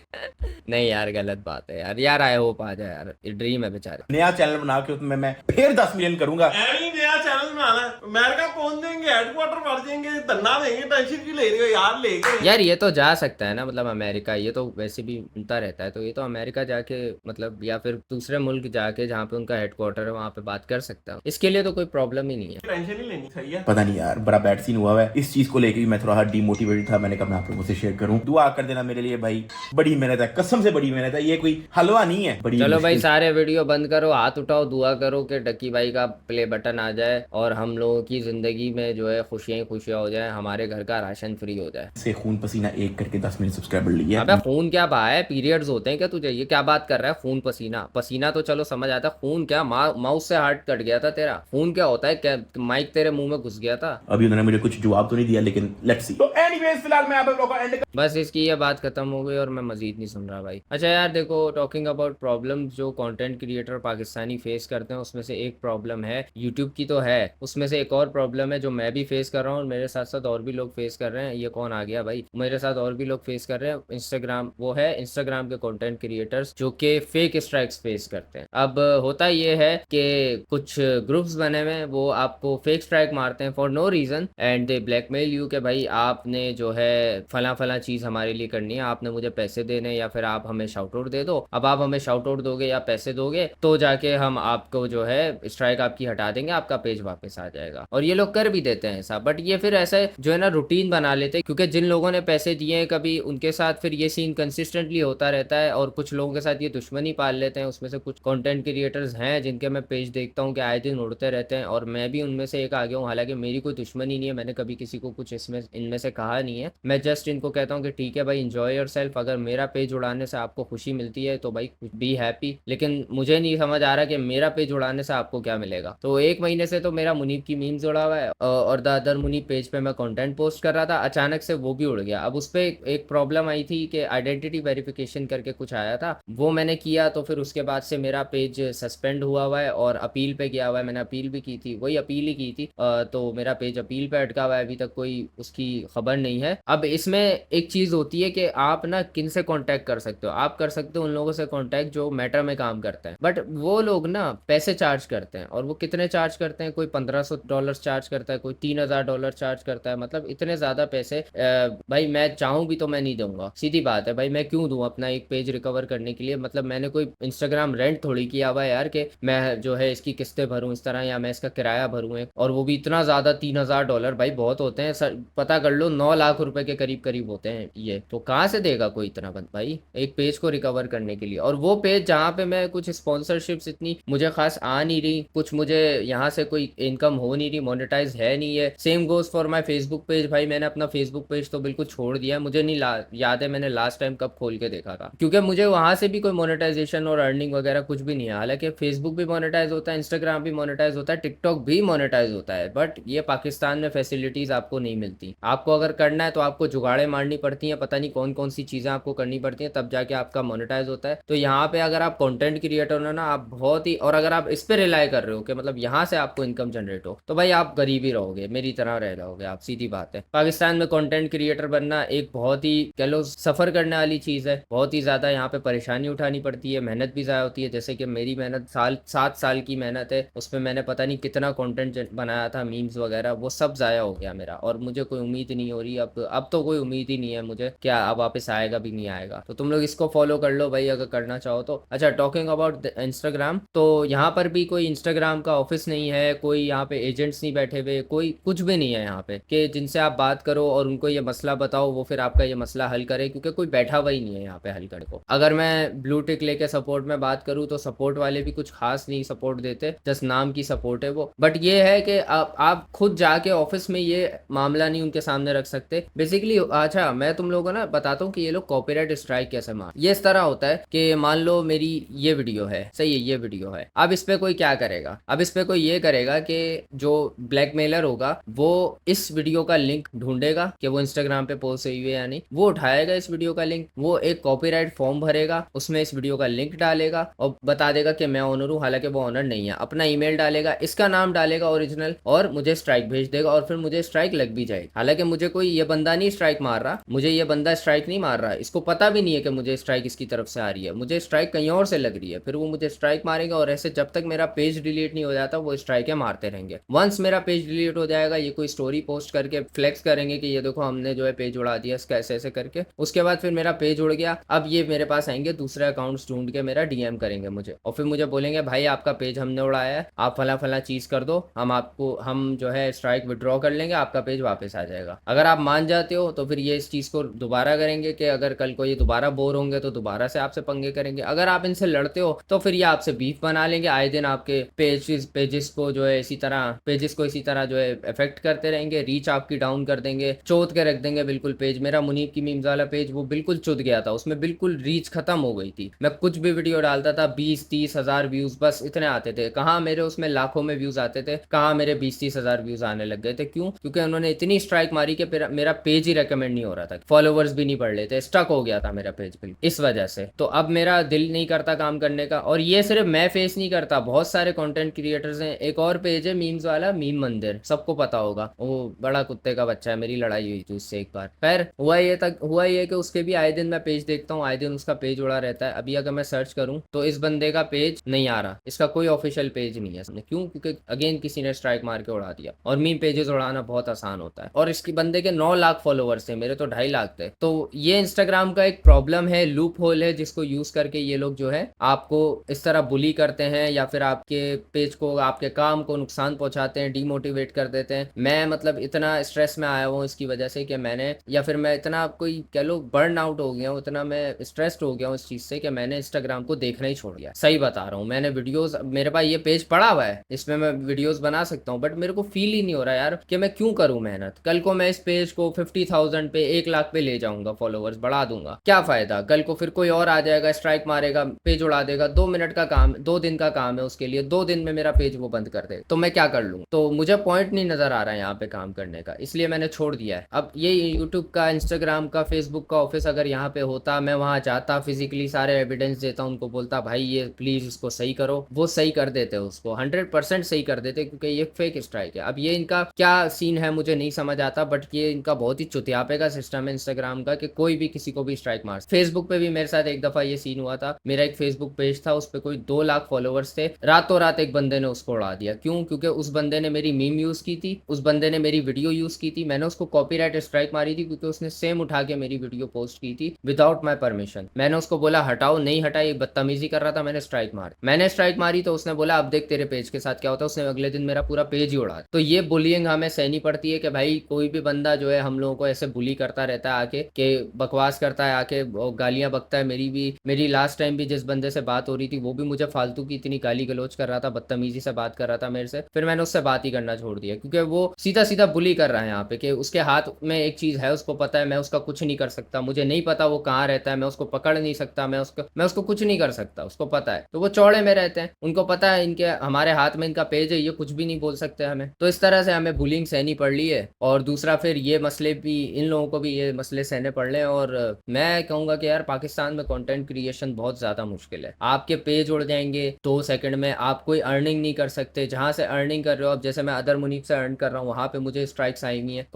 नहीं यार गलत बात है यार, यार आई होप आ जाए यार, ये ड्रीम है बेचारे। नया चैनल बना के उसमें मैं फिर 10 मिलियन करूंगा। ऐसे ही नया चैनल बनाना है, अमेरिका पहुंच जाएंगे, हेडक्वार्टर बढ़ जाएंगे, धन्ना देंगे, टेंशन क्यों ले रही हो यार, लेके यार ये तो जा सकता है ना, मतलब अमेरिका, ये तो वैसे भी मिलता रहता है, तो ये तो अमेरिका जाके मतलब, या फिर दूसरे मुल्क जाके जहाँ पे उनका हेडक्वार्टर है वहाँ पे बात कर सकता हूँ, इसके लिए तो कोई प्रॉब्लम ही नहीं है। टेंशन ही लेनी चाहिए। पता नहीं यार बड़ा बैड सीन हुआ है, इस चीज को लेके भी मैं थोड़ा डीमोटिवेटेड था। मैंने कहा मैं आप लोगों से शेयर करूं, दुआ कर देना मेरे लिए भाई, बड़ी मेहनत है, कसम से बड़ी मेहनत है, ये कोई हलवा नहीं है, बड़ी चलो भाई मुश्किल। सारे वीडियो बंद करो, हाथ उठाओ, दुआ करो कि डकी भाई का प्ले बटन आ जाए और हम लोगों की जिंदगी में जो है खुशियां ही खुशियां हो जाए, हमारे घर का राशन फ्री हो जाए। से खून पसीना एक करके 10 मिलियन सब्सक्राइबर लिए। अबे खून क्या बहा है, पीरियड्स होते हैं क्या तुझे, ये क्या बात कर रहा है? खून पसीना, पसीना तो चलो समझ आता है, खून क्या, माउस से हार्ट कट गया था तेरा, खून क्या होता है, क्या माइक तेरे मुंह में घुस गया था? अभी उन्होंने मुझे कुछ जवाब तो नहीं दिया लेकिन लेट्स सी। तो एनीवेज फिलहाल मैं आप लोगों को एंड बस इसकी ये बात खत्म हो गई और मैं मजीद नहीं सुन रहा भाई। अच्छा यार देखो, टॉकिंग अबाउट प्रॉब्लम जो कंटेंट क्रिएटर पाकिस्तानी फेस करते हैं, उसमें से एक प्रॉब्लम है यूट्यूब की तो है, उसमें से एक और प्रॉब्लम है जो मैं भी फेस कर रहा हूँ और मेरे साथ साथ और भी लोग फेस कर रहे हैं। ये कौन आ गया भाई, मेरे साथ और भी लोग फेस कर रहे हैं। इंस्टाग्राम, वो है इंस्टाग्राम के कंटेंट क्रिएटर्स जो कि फेक स्ट्राइक्स फेस करते हैं। अब होता ये है कि कुछ ग्रुप्स बने हुए हैं, वो आपको फेक स्ट्राइक मारते हैं for no reason and they blackmail you कि भाई आपने जो है फला फला चीज हमारे लिए करनी है, आपने मुझे पैसे देने या फिर आप हमें शाउट आउट दे दो। अब आप हमें शाउट आउट दोगे या पैसे दोगे तो जाके हम आपको जो है स्ट्राइक आपकी हटा देंगे, आपका पेज वापस आ जाएगा। और ये लोग कर भी देते हैं ऐसा, बट ये फिर ऐसे जो है ना रूटीन बना लेते हैं, क्योंकि जिन लोगों ने पैसे दिए हैं कभी उनके साथ फिर ये सीन कंसिस्टेंटली होता रहता है, और कुछ लोगों के साथ ये दुश्मनी पाल लेते हैं। उसमें से कुछ कंटेंट क्रिएटर्स हैं जिनके मैं पेज देखता हूँ कि आए दिन उड़ते रहते हैं, और मैं भी उनमें से एक आ गया हूँ। हालांकि मेरी कोई दुश्मनी नहीं है, मैंने कभी किसी को कुछ इसमें इनमें से कहा नहीं है, मैं जस्ट इनको कहता हूँ कि ठीक है भाई एंजॉय योरसेल्फ, अगर मेरा पेज उड़ाने से आपको खुशी मिलती है तो भाई बी हैप्पी, लेकिन मुझे नहीं समझ आ रहा कि मेरा पेज उड़ाने से आपको क्या मिलेगा। तो एक महीने से तो मेरा मुनीब की मीम्स उड़ा हुआ है और द अदर मुनीब पेज पे मैं कंटेंट पोस्ट कर रहा था, अचानक से वो भी उड़ गया। अब उस पर एक प्रॉब्लम आई थी कि आइडेंटिटी वेरिफिकेशन करके कुछ आया था, वो मैंने किया, तो फिर उसके बाद से मेरा पेज सस्पेंड हुआ है और अपील पे गया हुआ है। मैंने अपील भी की थी, वही अपील ही की थी, तो मेरा पेज अपील पे अटका हुआ है, अभी तक कोई उसकी खबर नहीं है। अब इसमें एक चीज होती है कि आप ना किन से कांटेक्ट कर सकते हो, आप कर सकते हो उन लोगों से कांटेक्ट जो मैटर में काम करते हैं, बट वो लोग ना पैसे चार्ज करते हैं, और वो कितने चार्ज करते हैं, कोई $1500 चार्ज करता है, कोई $3000 चार्ज करता है, मतलब इतने ज्यादा पैसे भाई मैं चाहूँ भी तो मैं नहीं दूंगा, सीधी बात है भाई, मैं क्यों दूं अपना एक पेज रिकवर करने के लिए। मतलब मैंने कोई इंस्टाग्राम रेंट थोड़ी किया हुआ है यार कि मैं जो है इसकी किस्तें भरूं इस तरह, या मैं इसका किराया भरूं एक, और वो भी इतना ज्यादा $3000 भाई बहुत होते हैं सर, पता कर लो 9 लाख रुपए के करीब करीब होते हैं ये, तो कहाँ से देगा कोई इतना बंद भाई एक पेज को रिकवर करने के लिए। और वो पेज जहाँ पे मैं कुछ स्पॉन्सरशिप्स इतनी मुझे खास आ नहीं रही, कुछ मुझे यहाँ से कोई इनकम हो नहीं रही, मोनेटाइज है नहीं है। Same goes for my Facebook page. भाई मैंने अपना फेसबुक पेज तो बिल्कुल छोड़ दिया है। मुझे नहीं याद है मैंने लास्ट टाइम कब खोल के देखा था, क्योंकि मुझे वहां से भी कोई मोनेटाइजेशन और अर्निंग वगैरह कुछ भी नहीं है। हालांकि फेसबुक भी मोनेटाइज होता है, इंस्टाग्राम भी मोनेटाइज होता है, टिकटॉक भी मोनेटाइज होता है, बट ये पाकिस्तान में फैसिलिटीज आपको नहीं मिलती। आपको अगर करना है तो आपको जुगाड़े मारनी पड़ती हैं, पता नहीं कौन कौन सी चीजें आपको करनी पड़ती हैं, तब जाके आपका मोनेटाइज होता है। तो यहाँ पे अगर आप कंटेंट क्रिएटर हो ना, आप बहुत ही, और अगर आप इस पे रिलाई कर रहे हो कि मतलब यहाँ से आपको इनकम जनरेट हो, तो भाई आप गरीब ही रहोगे, मेरी तरह रह जाओगे आप, सीधी बात है। पाकिस्तान में कंटेंट क्रिएटर बनना एक बहुत ही कह लो सफर करने वाली चीज है, बहुत ही ज्यादा यहाँ पे परेशानी उठानी पड़ती है, मेहनत भी ज्यादा होती है। जैसे कि मेरी मेहनत 7 साल की मेहनत है, उसमें मैंने पता नहीं कितना कंटेंट बनाया था, मीम्स वगैरह, वो सब जाया हो गया मेरा, और मुझे कोई उम्मीद नहीं हो रही अब तो कोई उम्मीद ही नहीं है मुझे, क्या अब वापस आएगा भी नहीं आएगा। तो तुम लोग इसको फॉलो कर लो भाई अगर करना चाहो तो। अच्छा, टॉकिंग अबाउट इंस्टाग्राम, तो यहाँ पर भी कोई इंस्टाग्राम का ऑफिस नहीं है, कोई यहाँ पे एजेंट्स नहीं बैठे हुए, कोई कुछ भी नहीं है यहाँ पे कि जिनसे आप बात करो और उनको ये मसला बताओ, वो फिर आपका ये मसला हल करे, क्योंकि कोई बैठा हुआ ही नहीं है यहाँ पे हल करने को। अगर मैं ब्लू टिक लेके सपोर्ट में बात करूँ तो सपोर्ट वाले भी कुछ खास नहीं सपोर्ट देते, जस्ट नाम की सपोर्ट है वो। बट ये है कि आप खुद जाके ऑफिस में ये मामला नहीं उनके सामने रख सकते बेसिकली। अच्छा, मैं तुम लोगों को ना बताता हूँ कि ये लोग कॉपीराइट स्ट्राइक कैसे मार। ये इस तरह होता है कि मान लो मेरी ये वीडियो है, सही है, ये वीडियो है, अब इस पे कोई क्या करेगा, अब इस पे कोई ये करेगा कि जो ब्लैकमेलर होगा वो इस वीडियो का लिंक ढूंढेगा कि वो इंस्टाग्राम पे पोस्ट हुई है या नहीं, वो उठाएगा इस वीडियो का लिंक, वो एक कॉपीराइट फॉर्म भरेगा, उसमें इस वीडियो का लिंक डालेगा और बता देगा कि मैं ऑनर हूँ, हालांकि वो ऑनर नहीं है, अपना ईमेल डालेगा, इसका नाम डालेगा ओरिजिनल, और मुझे स्ट्राइक भेज देगा, और फिर मुझे स्ट्राइक लग भी जाएगी। हालांकि मुझे कोई ये बंदा नहीं स्ट्राइक मार रहा, मुझे ये बंदा स्ट्राइक नहीं मार रहा है, इसको पता भी नहीं है कि मुझे स्ट्राइक इसकी तरफ से आ रही है, मुझे स्ट्राइक कहीं और से लग रही है, फिर वो मुझे स्ट्राइक मारेगा, और ऐसे जब तक मेरा पेज डिलीट नहीं हो जाता वो स्ट्राइकें मारते रहेंगे। वंस मेरा पेज डिलीट हो जाएगा, ये कोई स्टोरी पोस्ट करके फ्लेक्स करेंगे कि ये देखो हमने जो है पेज उड़ा दिया इसका, ऐसे ऐसे करके, उसके बाद फिर मेरा पेज उड़ गया, अब ये मेरे पास आएंगे दूसरे अकाउंट्स ढूंढ के मेरा डीएम करेंगे मुझे, और फिर मुझे बोलेंगे भाई आपका पेज हमने उड़ाया है, आप फला फला चीज कर दो, हम जो है स्ट्राइक विड्रॉ कर लेंगे, आपका पेज वापस आ जाएगा। अगर आप मान जाते हो तो फिर ये इस चीज को दोबारा करेंगे कि अगर कल को ये दोबारा बोर होंगे तो दोबारा से आपसे पंगे करेंगे। अगर आप इनसे लड़ते हो तो फिर ये आपसे बीफ बना लेंगे, आए दिन आपके पेजेस को जो है इसी तरह जो है इफेक्ट करते रहेंगे, रीच आपकी डाउन कर देंगे, चोद के रख देंगे बिल्कुल पेज। मेरा मुनीब की मीम्स वाला पेज वो बिल्कुल चुद गया था, उसमें बिल्कुल रीच खत्म हो गई थी, मैं कुछ भी वीडियो डालता था 20-30 हजार व्यूज बस इतने आते थे, कहाँ मेरे उसमें लाखों में व्यूज आते थे, कहाँ मेरे 20-30 हजार व्यूज आने लग गए थे। क्यों? क्योंकि उन्होंने इतनी स्ट्राइक मारी कि मेरा पेज ही रेकमेंड नहीं हो रहा था, फॉलोवर्स भी नहीं बढ़ रहे थे, स्टक हो गया था मेरा पेज बिल्कुल इस वजह से। तो अब मेरा दिल नहीं करता काम करने का, और ये सिर्फ मैं फेस नहीं करता, बहुत सारे कंटेंट क्रिएटर्स हैं। एक और पेज है मीम्स वाला, मीम मंदिर, सबको पता होगा, वो बड़ा कुत्ते का बच्चा है, मेरी लड़ाई हुई थी उससे एक बार। खैर हुआ ये कि उसके भी आए दिन मैं पेज देखता हूँ, आए दिन उसका पेज उड़ा रहता है। अभी अगर मैं सर्च करूँ तो इस बंदे का पेज नहीं आ रहा, इसका कोई ऑफिशियल पेज नहीं है। क्यों? क्योंकि अगेन किसी ने स्ट्राइक मार के उड़ा दिया, और मीम पेजेस उड़ाना बहुत आसान होता है। और इसकी बंदे के 9 लाख फॉलोवर्स थे, मेरे तो 2.5 लाख थे। तो ये इंस्टाग्राम का एक प्रॉब्लम है, लूप होल है, जिसको यूज करके ये लोग जो है आपको इस तरह बुली करते हैं, या फिर आपके पेज को, आपके काम को नुकसान पहुंचाते हैं, डीमोटिवेट कर देते हैं। मैं मतलब इतना स्ट्रेस में आया हूँ इसकी वजह से कि मैंने, या फिर मैं इतना कोई कह लो बर्न आउट हो गया हूँ, इतना मैं स्ट्रेस्ड हो गया हूँ इस चीज से कि मैंने इंस्टाग्राम को देखना ही छोड़ दिया। सही बता रहा हूँ, मैंने वीडियोस, मेरे पास ये पेज पड़ा हुआ है, इसमें मैं वीडियोस बना सकता हूँ, बट मेरे को फील ही नहीं हो रहा यार कि मैं क्यों करूँ मेहनत। कल को मैं इस पेज को 50,000 पे, 1 लाख पे ले जाऊंगा, फॉलोवर्स बढ़ा दूंगा, क्या फायदा? कल को फिर कोई और आ जाएगा, स्ट्राइक मारेगा, पेज उड़ा देगा। 2 मिनट का काम, 2 दिन का काम है उसके लिए, 2 दिन में मेरा पेज वो बंद कर दे, तो मैं क्या कर लूँ? तो मुझे पॉइंट नहीं नजर आ रहा है यहाँ पे काम करने का, इसलिए मैंने छोड़ दिया है। अब ये यूट्यूब का, इंस्टाग्राम का, फेसबुक का ऑफिस अगर यहाँ पे होता, मैं वहां जाता, फिजिकली सारे एविडेंस देता, उनको बोलता भाई ये प्लीज इसको सही करो, वो सही कर देते, उसको 100% सही कर देते, क्योंकि ये फेक स्ट्राइक है। अब ये इनका क्या सीन है मुझे नहीं समझ आता, बट ये इनका बहुत ही चुतियापे का सिस्टम है इंस्टाग्राम का, कि कोई भी किसी को भी स्ट्राइक मार। फेसबुक पे भी मेरे साथ एक दफा ये सीन हुआ था, मेरा एक फेसबुक पेज था, उस पर कोई 2 लाख फॉलोवर्स थे, रातों रात एक बंदे ने उसको उड़ा दिया। क्यों? क्योंकि उस बंदे ने मेरी मीम यूज की थी, उस बंदे ने मेरी वीडियो यूज की थी, मैंने उसको कॉपीराइट स्ट्राइक मारी थी, क्योंकि उसने सेम उठा के मेरी वीडियो पोस्ट की थी विदाउट माई परमिशन। मैंने उसको बोला हटाओ, नहीं हटाई, बदतमीजी कर रहा था, मैंने स्ट्राइक मारी तो उसने बोला अब देख तेरे पेज के साथ क्या होता है, उसने अगले दिन मेरा पूरा पेज ही उड़ा। तो ये बुलिंग हमें सहनी पड़ती है कि भाई कोई भी बंदा जो है हम लोगों को ऐसे बुली करता रहता है आके, के बकवास करता है आके, गालियां बकता है। मेरी लास्ट टाइम भी जिस बंदे से बात हो रही थी वो भी मुझे फालतू की इतनी गाली गलोच कर रहा था, बदतमीजी से बात कर रहा था मेरे से। से, फिर मैंने उससे बात ही करना छोड़ दिया, क्योंकि वो सीधा सीधा बुली कर रहा है यहाँ पे कि उसके हाथ में एक चीज है, उसको पता है मैं उसका कुछ नहीं कर सकता, मुझे नहीं पता वो कहाँ रहता है, मैं उसको पकड़ नहीं सकता, मैं उसको कुछ नहीं कर सकता, उसको पता है। तो वो चौड़े में रहते हैं, उनको पता है इनके हमारे हाथ में इनका पेज है, ये कुछ भी नहीं बोल सकते हमें। तो इस तरह से हमें बुलिंग सहनी पड़ रही है, और दूसरा फिर ये मसले भी, इन लोगों को भी ये मसले सहने पड़ रहे हैं। और मैं कहूँगा कि यार पाकिस्तान में कंटेंट क्रिएशन बहुत ज़्यादा मुश्किल है। आपके पेज उड़ जाएंगे 2 सेकंड में, आप कोई अर्निंग नहीं कर सकते। जहाँ से अर्निंग कर रहे हो, अब जैसे मैं अदर मुनीब से अर्न कर रहा हूँ, वहाँ पे मुझे स्ट्राइक्स आई हुई हैं,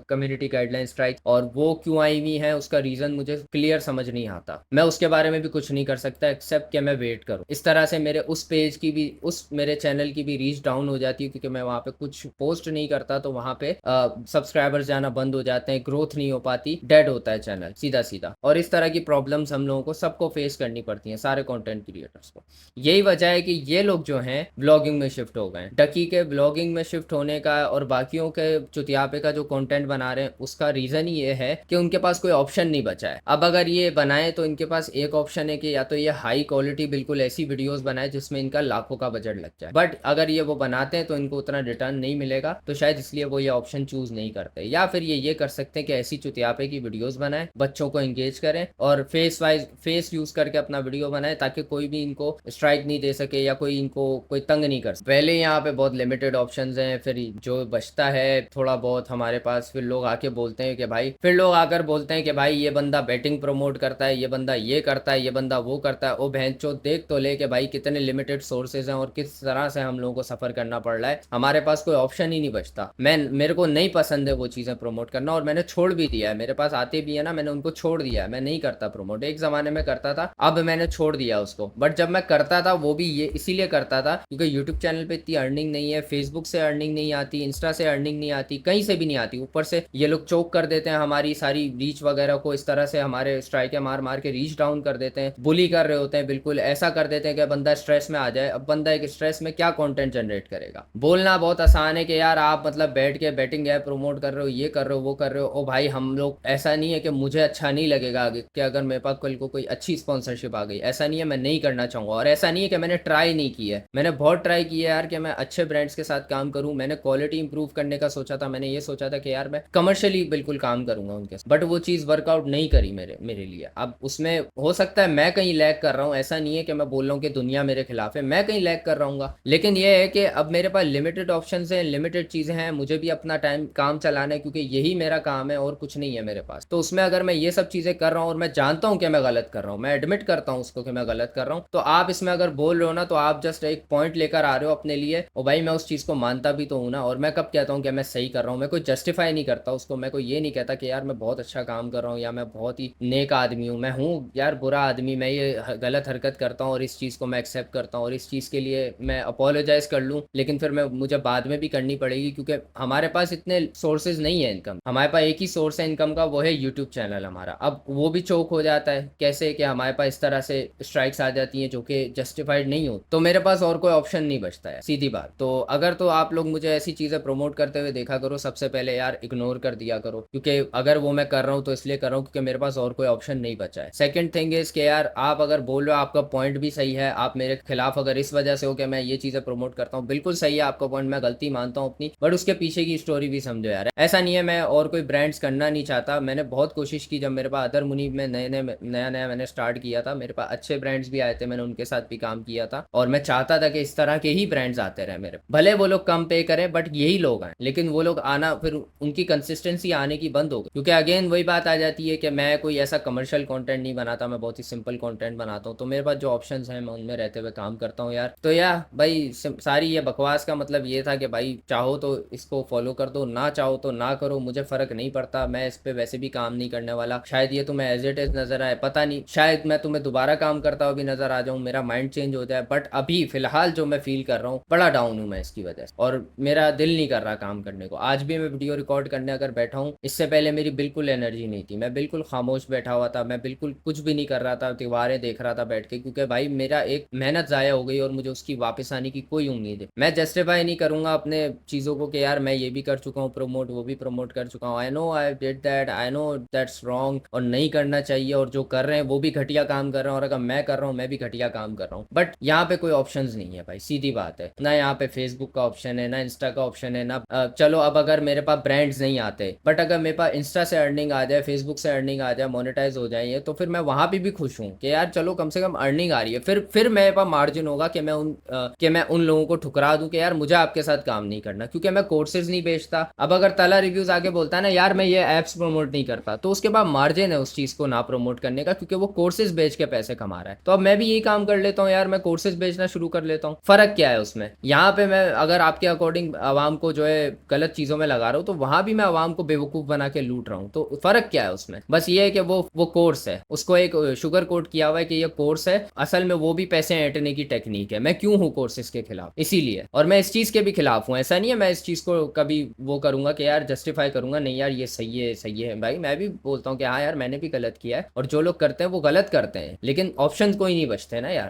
कम्युनिटी गाइडलाइन स्ट्राइक, और वो क्यों आई हुई है उसका रीज़न मुझे क्लियर समझ नहीं आता। मैं उसके बारे में भी कुछ नहीं कर सकता एक्सेप्ट कि मैं वेट करूँ। इस तरह से मेरे उस पेज की भी, उस मेरे चैनल की भी रीच डाउन हो जाती है, क्योंकि मैं वहाँ पे कुछ पोस्ट नहीं करता, तो वहाँ पे सब्सक्राइबर्स जाना बंद हो जाते हैं, ग्रोथ नहीं हो पाती, डेड होता है चैनल सीधा सीधा। और इस तरह की प्रॉब्लम्स हम लोगों को सबको फेस करनी पड़ती हैं, सारे कंटेंट क्रिएटर्स को। यही वजह है कि ये लोग जो हैं ब्लॉगिंग में शिफ्ट हो गए। डकी के ब्लॉगिंग में शिफ्ट होने का और बाकियों के चुतियापे का जो कंटेंट बना रहे हैं, उसका रीजन ही ये है कि उनके पास कोई ऑप्शन नहीं बचा है। अब अगर ये बनाए तो इनके पास एक ऑप्शन है कि या तो ये हाई क्वालिटी बिल्कुल ऐसी वीडियोस बनाए जिसमें इनका लाखों का बजट लग जाए, बट अगर ये वो बनाते हैं तो इनको उतना रिटर्न नहीं मिलेगा, तो शायद इसलिए वो ये ऑप्शन चूज नहीं करते। या फिर ये कर सकते हैं कि ऐसी चुतियापे की वीडियोस बनाएं, बच्चों को एंगेज करें और फेस यूज करके अपना वीडियो बनाए, ताकि कोई भी इनको स्ट्राइक नहीं दे सके या कोई इनको कोई तंग नहीं कर सके। पहले यहाँ पे बहुत लिमिटेड ऑप्शंस हैं, फिर जो बचता है थोड़ा बहुत हमारे पास, फिर लोग आके बोलते हैं कि भाई, फिर लोग आकर बोलते हैं कि भाई ये बंदा बैटिंग प्रमोट करता है, ये बंदा ये करता है, ये बंदा वो करता है। ओ बहनचोद, देख तो ले कि भाई कितने लिमिटेड सोर्सेज हैं और किस तरह से हम लोगों को सफर करना पड़ रहा है। हमारे पास कोई ऑप्शन ही नहीं बचता। मेरे को नहीं पसंद है वो चीजें प्रमोट करना, और मैंने छोड़ भी दिया है। मेरे पास आते भी है ना, मैंने उनको छोड़ दिया है, मैं नहीं करता प्रमोट। एक जमाने में करता था, अब मैंने छोड़ दिया उसको। बट जब मैं करता था वो भी ये इसीलिए करता था क्योंकि यूट्यूब चैनल पे इतनी अर्निंग नहीं है, फेसबुक से अर्निंग नहीं आती, इंस्टा से अर्निंग नहीं आती, कहीं से भी नहीं आती। ऊपर से ये लोग चोक कर देते हैं हमारी सारी रीच वगैरह को, इस तरह से हमारे स्ट्राइकें मार मार के रीच डाउन कर देते हैं, बुली कर रहे होते हैं, बिल्कुल ऐसा कर देते हैं कि बंदा स्ट्रेस में आ जाए। अब बंदा एक स्ट्रेस में क्या कंटेंट जनरेट करेगा? बोलना बहुत आसान है कि यार आप मतलब बैठ के बैटिंग ऐप प्रमोट कर रहे हो, ये कर रहे हो, वो कर रहे हो। ओ भाई, हम लोग, ऐसा नहीं है कि मुझे अच्छा नहीं लगेगा आगे कि अगर मेरे पास कल को कोई अच्छी स्पॉन्सरशिप आ गई, ऐसा नहीं है मैं नहीं करना चाहूंगा। और ऐसा नहीं है कि मैंने ट्राई नहीं की है, मैंने बहुत ट्राई की है यार कि मैं अच्छे ब्रांड्स के साथ काम करूं। मैंने क्वालिटी इंप्रूव करने का सोचा था, मैंने ये सोचा था कि यार मैं कमर्शियली बिल्कुल काम करूंगा उनके साथ, बट वो चीज़ वर्कआउट नहीं करी मेरे लिए। अब उसमें हो सकता है मैं कहीं लैग कर रहा हूँ, ऐसा नहीं है कि मैं बोल रहा हूँ कि दुनिया मेरे खिलाफ है, मैं कहीं लैग कर रहा हूँ, लेकिन ये है कि अब मेरे पास लिमिटेड ऑप्शन हैं, लिमिटेड चीज़ें हैं, मुझे भी अपना टाइम काम चलाना है, क्योंकि यही मेरा काम है और कुछ नहीं है मेरे पास। तो उसमें अगर मैं ये सब चीज़ें कर रहा हूँ और मैं जानता हूँ कि मैं गलत कर रहा हूँ, मैं एडमिट करता हूँ उसको कि मैं गलत कर रहा हूँ, तो आप इसमें अगर बोल रहे हो ना, तो आप जस्ट एक पॉइंट लेकर आ रहे हो अपने लिए। और भाई मैं उस चीज़ को मानता भी तो हूँ ना, और मैं कब कहता हूँ कि मैं सही कर रहा हूँ, मैं कोई जस्टिफाई नहीं करता उसको, मैं कोई ये नहीं कहता कि यार मैं बहुत अच्छा काम कर रहा हूँ या मैं बहुत ही नेक आदमी हूँ। मैं हूँ यार बुरा आदमी, मैं ये गलत हरकत करता हूँ और इस चीज़ को मैं एक्सेप्ट करता हूँ और इस चीज़ के लिए मैं अपोलोजाइज कर लूँ, लेकिन फिर मुझे बाद में भी करनी पड़ेगी, क्योंकि हमारे पास इतने सोर्सेज नहीं है इनकम। हमारे पास एक ही सोर्स है इनकम का, वो है यूट्यूब चैनल हमारा। अब वो भी चोक हो जाता है कैसे कि हमारे पास इस तरह से स्ट्राइक्स आ जाती हैं जो कि जस्टिफाइड नहीं हो, तो मेरे पास और कोई ऑप्शन नहीं बचता है, सीधी बात। तो अगर तो आप लोग मुझे ऐसी चीज़ें प्रमोट करते हुए देखा करो, सबसे पहले यार इग्नोर कर दिया करो, क्योंकि अगर वो मैं कर रहा हूँ तो इसलिए कर रहा हूँ क्योंकि मेरे पास और कोई ऑप्शन नहीं बचा है। सेकंड थिंग इज कि यार आप अगर बोल रहे हो, आपका पॉइंट भी सही है, आप मेरे खिलाफ अगर इस वजह से हो कि मैं ये चीज़ें प्रमोट करता हूँ, बिल्कुल सही है आपका पॉइंट, मैं गलती मानता हूँ अपनी, बट उसके पीछे की स्टोरी भी समझो यार। ऐसा नहीं है मैं और कोई ब्रांड्स करना नहीं चाहता, मैंने बहुत कोशिश की। जब मेरे पास अदर मुनीब में नया मैंने स्टार्ट किया था, मेरे पास अच्छे ब्रांड्स भी आए थे, मैंने उनके साथ भी काम किया था, और मैं चाहता था कि इस तरह के ही ब्रांड्स आते रहे मेरे, भले वो लोग कम पे करें बट यही लोग आए। लेकिन वो लोग आना, फिर उनकी कंसिस्टेंसी आने की बंद हो गई, क्योंकि अगेन वही बात आ जाती है कि मैं कोई ऐसा कमर्शियल कंटेंट नहीं बनाता, मैं बहुत ही सिंपल कंटेंट बनाता हूँ। तो मेरे पास जो ऑप्शंस हैं मैं उनमें रहते हुए काम करता हूँ यार। तो यार भाई सारी ये बकवास का मतलब ये था कि भाई चाहो तो इसको फॉलो कर दो, ना चाहो तो ना करो, मुझे फर्क नहीं पड़ता, मैं इस पे वैसे भी काम नहीं करने वाला। शायद ये तुम्हें एज इट इज नजर आए, पता नहीं, शायद मैं तुम्हें दोबारा काम करता हुआ भी नजर आ जाऊं, मेरा माइंड चेंज हो जाए, बट अभी फिलहाल जो मैं फील कर रहा हूँ, बड़ा डाउन हूँ मैं इसकी वजह से, और मेरा दिल नहीं कर रहा काम करने को। आज भी मैं वीडियो रिकॉर्ड करने अगर बैठा हूँ, इससे पहले मेरी बिल्कुल एनर्जी नहीं थी, मैं बिल्कुल खामोश बैठा हुआ था, मैं बिल्कुल कुछ भी नहीं कर रहा था, दीवारें देख रहा था बैठ के, क्योंकि भाई मेरा एक मेहनत जाया हो गई और मुझे उसकी वापस आने की कोई उम्मीद है। मैं जस्टिफाई नहीं करूंगा अपने चीज़ों को कि यार मैं ये भी कर चुका हूँ प्रमोट, वो भी प्रमोट कर चुका हूँ, I know I did that, I know that's wrong और नहीं करना चाहिए, और जो कर रहे हैं वो भी घटिया काम कर रहे हैं, और अगर मैं कर रहा हूँ मैं भी घटिया काम कर रहा हूँ। बट यहाँ पे कोई ऑप्शंस नहीं है भाई, सीधी बात है ना, यहाँ यहाँ पे फेसबुक का ऑप्शन है, ना इंस्टा का ऑप्शन है, ना चलो अब अगर मेरे पास ब्रांड्स नहीं आते, बट अगर मेरे पास इंस्टा से अर्निंग आ जाए, फेसबुक से अर्निंग आ जाए, मोनेटाइज हो जाए ये, तो फिर मैं वहां पे भी खुश हूँ कि यार चलो कम से कम अर्निंग आ रही है। फिर मेरे पास मार्जिन होगा कि मैं उन लोगों को ठुकरा दूं कि यार मुझे आपके साथ काम नहीं करना, क्योंकि मैं कोर्सेज नहीं बेचता। अब अगर तला रिव्यूज आगे बोलता है ना यार मैं ये एप्स प्रमोट नहीं करता, तो उसके बाद मार्जिन है उस चीज को ना प्रमोट करने का, क्योंकि वो कोर्सेज बेच के पैसे कमा रहा है। तो अब मैं भी यही काम कर लेता हूँ यार, मैं कोर्सेज बेचना शुरू कर लेता हूँ। फर्क क्या है उसमें? यहाँ पे मैं अगर आपके अकॉर्डिंग आवाम को जो है गलत चीजों में लगा रहा हूँ, तो वहां भी मैं आवाम को बेवकूफ बना के लूट रहा हूँ। तो फर्क क्या है उसमें? बस ये है कि वो कोर्स है, उसको एक शुगर कोट किया हुआ है कि ये कोर्स है, असल में वो भी पैसे ऐंठने की टेक्निक है। मैं क्यों हूँ कोर्सेज के खिलाफ? इसीलिए। और मैं इस चीज के भी खिलाफ हूँ। ऐसा नहीं है मैं इस चीज को कभी वो करूंगा कि यार जस्टिफाई करूंगा, नहीं यार ये सही है भाई। मैं भी बोलता हूँ कि हाँ यार मैंने भी गलत किया है, और जो लोग करते हैं वो गलत करते हैं, लेकिन ऑप्शन कोई नहीं बचते ना यार।